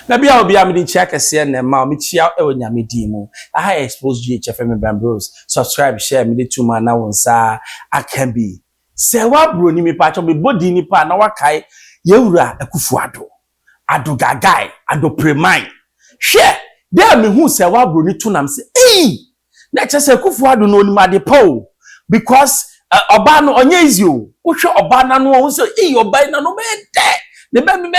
Na bia obi am di check ese na ma o mi chia e onyame di mu. I Xposedgh FM Bros. Subscribe, share me the two man na wonsa akabi. Serwaa Broni me pa cho me body ni pa na wakai yewura Akufo Addo. Addo gagai, Addo premine. Share. There me hu Serwaa Broni to nam say, "Eh! Na che se Akufo Addo no nimade po because oba no onye easy o. Wo hwe oba na no wo say, "Eh, oba na no me de." The baby de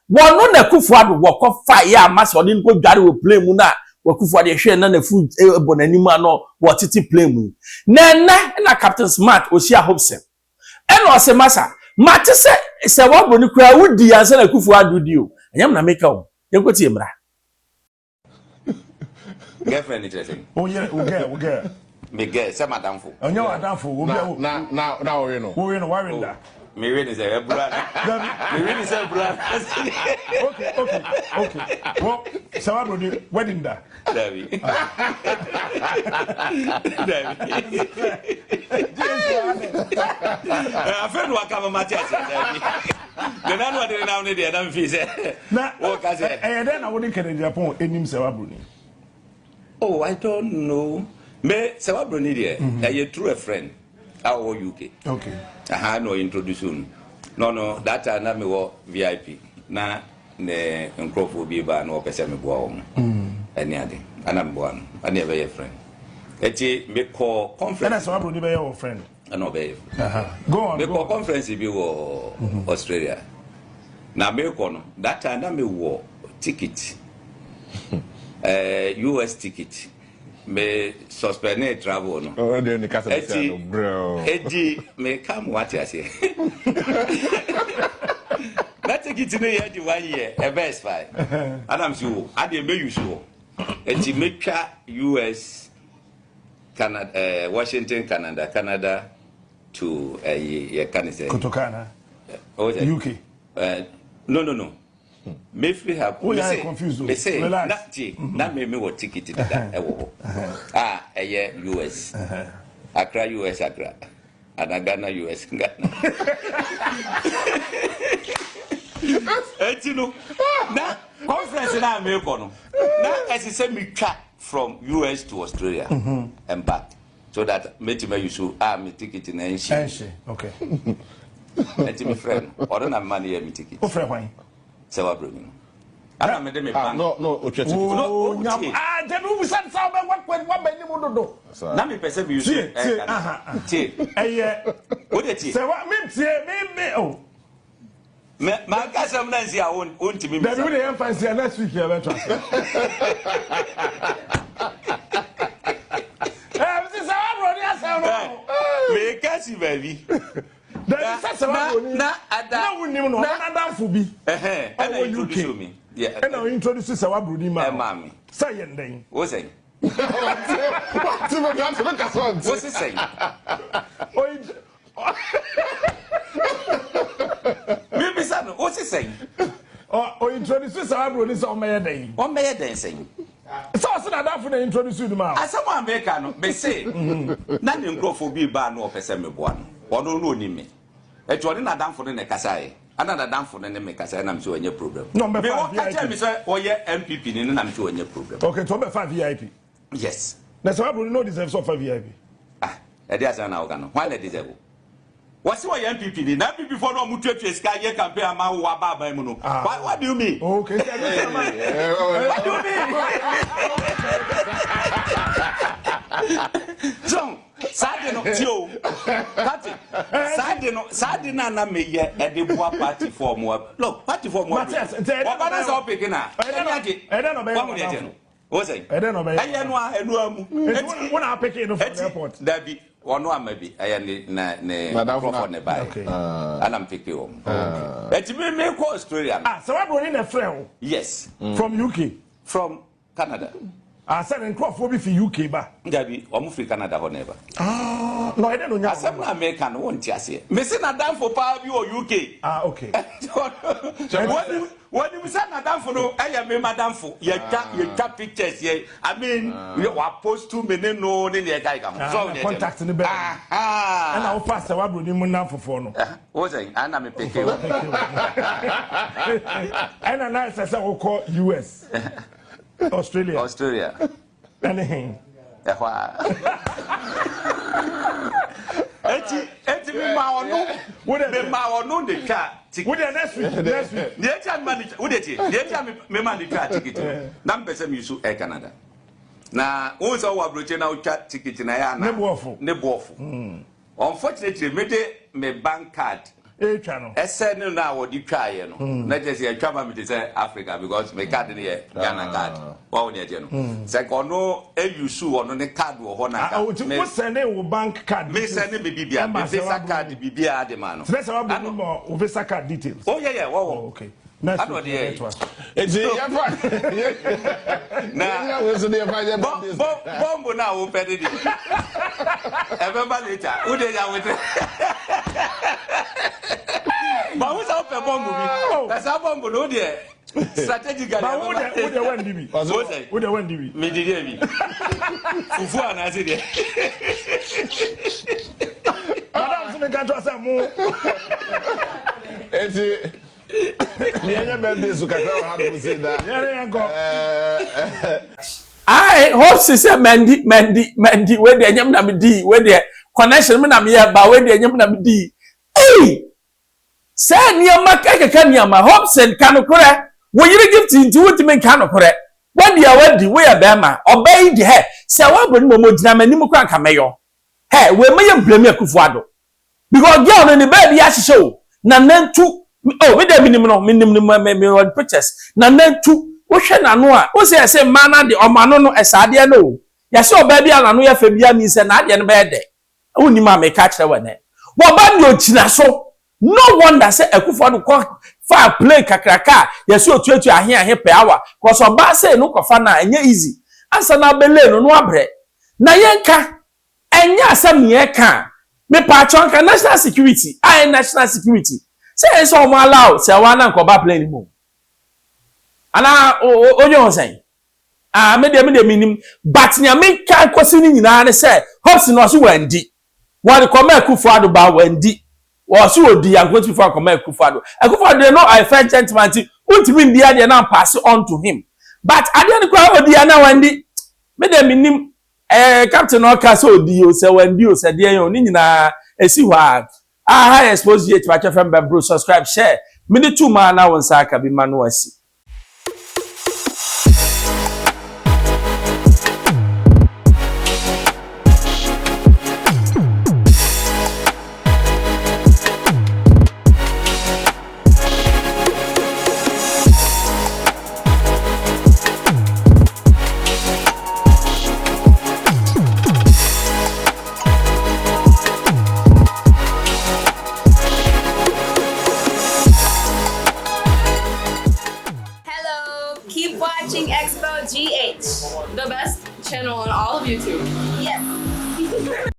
one no Akufo Addo wo fire mass odin ko dware wo play mu na Akufo Addo hwe na fu bonanimu ano wo titi play mu na Captain Smart osia Hopeson eno se masa mate se Serwaa Broni kura wudi anse na Akufo Addo di o anyam na make o yenkoti emra girlfriend interesting oh yeah okay me girl say madam fo onye madamfo wo na we no why that me win is a brother. Me win is a brother. Okay. Well, Serwaa Broni wedding da. David. I feel what come my chest. The man what they now need the damn fees. Na, then I wouldn't carry Japan enim Serwaa Broni. Oh, I don't know. Me Serwaa Broni there. You true a friend. Our UK. Okay. I no introduce you. No, that time na me wo VIP. Na ne Akufo bi ba na o pese me boa wo. Ani ade. Ana me boa no. Ani e be your friend. Eti me call conference. And Serwaa Broni be your friend. Ana be. Go on. Me call conference bi wo Australia. Na me call no. That time na me wo ticket. US ticket. Me suspend travel no. Oh, they only cast no, bro. Eddie, me come what you say. Let's take it in the 1 year, a best fight. And I'm sure, I didn't make you sure. Eddie make US, Canada, Washington, Canada to Canada. Kotokana. UK. No. Me free have me say confused. Me say na me what ticket that US Accra US Accra and Ghana US Ghana you know na conference na me ko no na as say me twa from US to Australia and back so that me you should me ticket na enshi okay and me friend or na money me ticket o friend why Serwaa Broni. I made them a plan. No, Ch0pped. No, then we sent some what by the mundo. Now me perceive you. What did you say? Me, oh. My cousin Nancy, I won't to be. Maybe we didn't fancy next week here. Me catch you, baby. That is Serwaa Broni. Now we know another Fubi. And you introduce me. Yeah. And I introduce Serwaa Broni, mammy. Say and then. What's saying? What's he saying? Maybe son, what's he saying? Or introduce Serwaa Broni on my day. On my day saying. So I said that for the introduce you to my. As someone make me say, nothing grow for be ban or person me one. Or no me. A Jordan Adam for the Nekasai. Another damn for the Nekasai, and I'm sure any problem. No, but tell me, sir, or your MPP, and I'm sure any problem. Okay, so 5 VIP. Yes. That's why we know deserves of 5 VIP. Ah, that's an organ. Why they deserve? What's your MPP? Not before no mutual sky campaign amount Wababa Muno. What do you mean? Okay, what do you mean? John. Sadino, Joe, Sadina, na me ye at the party for more. Look, party for more. What is all picking up? I don't know. What's it? I don't know. I know. When I pick it off the airport, that be or no, maybe I am nearby. And I'm picking home. Let me make Australia. So I'm going in a friend. Yes, from UK, from Canada. I said in Crawford if UK ba. Dabi, omo free Canada ho never. No, I don't know. Asem na American won ti ase. Me say na dan for power bi o UK. Okay. When you say na dan for no, eh me madam for. You twa pictures here. I mean, we post to me no ne ne guy kam. So we contact ni be. Ah. And I pass Serwaa Broni mu nan for no. What say? Ana me pick you. And I say we call US. Australia. Anything. Eti me ma onu de twa ticket. Wo dey next week. The time man wo dey ti. The time me man de twa ticket. Na mpese me use Air Canada. Na won so wa broche na twa ticket na ya na. Ne bofu. Unfortunately me bank card channel. Ese no na wo di twa ye no. Na je se twa ma me dey say Africa because me card ne ye Ghana card. Wa wo ne je no. Se ko no use ono ne card wo ho na ka. Me send wo bank card. Me send me bibia, me visa card bibia de man no. So Serwaa Broni mo visa card details. Oh yeah, wo. Okay. Next week. It's na bombo na wo pede di. Remember later. Who dey ya with? Ba wo sa pe bombo bi. Ka sa bombo no dey. Strategically. Ba wo dey wen di bi. Wo dey wen di bi. Me di dey bi. Fufu ana se dey. Madam se me kan to say mo. it's Nianya birthday so kakra wa hanu say that. I hope say Mandy we dey nyam na me di we dey connection me na me ba we dey nyam na me di. Hey! Say niam kaka niam Hopeson kanokore wo yiri gift nti wotime kanokore. When dia wadi we ya be ma obey di he Serwaa Broni mo gyina mani mu kran kameyo. Hey, we may blame Akufo Addo. Because girl no ni baby ya hihye na nantu. Oh, we dey minim pictures. Na nantu wo hwe na no a wo say man de omano no esade no. Ya say oba bia na no ya fa bia mi say na ade no be de. Woni ma me ka kire wane. Wo ba mi ogina so. No wonder say Akufo Addo ko fa play kakraka. Ya say otuatu ahe per hour. Cause oba say no ko fa na enye easy. Ansa na bele no abre. Na yenka enya asam ye ka. Me pa chonka national security. National security. Say so mo allow Serwaa na nko ba play ni mo. Ana onyo say. Me de minim but nya me kan kwasi ni nyina ne say Hopeson no so wandi. Won ko ma Akufo Addo ba wandi. Wo so odi yankoti for ko ma Akufo Addo. Akufo Addo no I friend gentleman ti untimi bia de na pass on to him. But ade ne kwa odi na wandi. Me de minim captain oka so odi o se wandi o se de yan ni nyina esi hwa. Xposed Ch0pped Serwaa, subscribe, share. Me the 2 man na won sa ka bi ma no asi. Keep watching Xposed GH, the best channel on all of YouTube. Yes.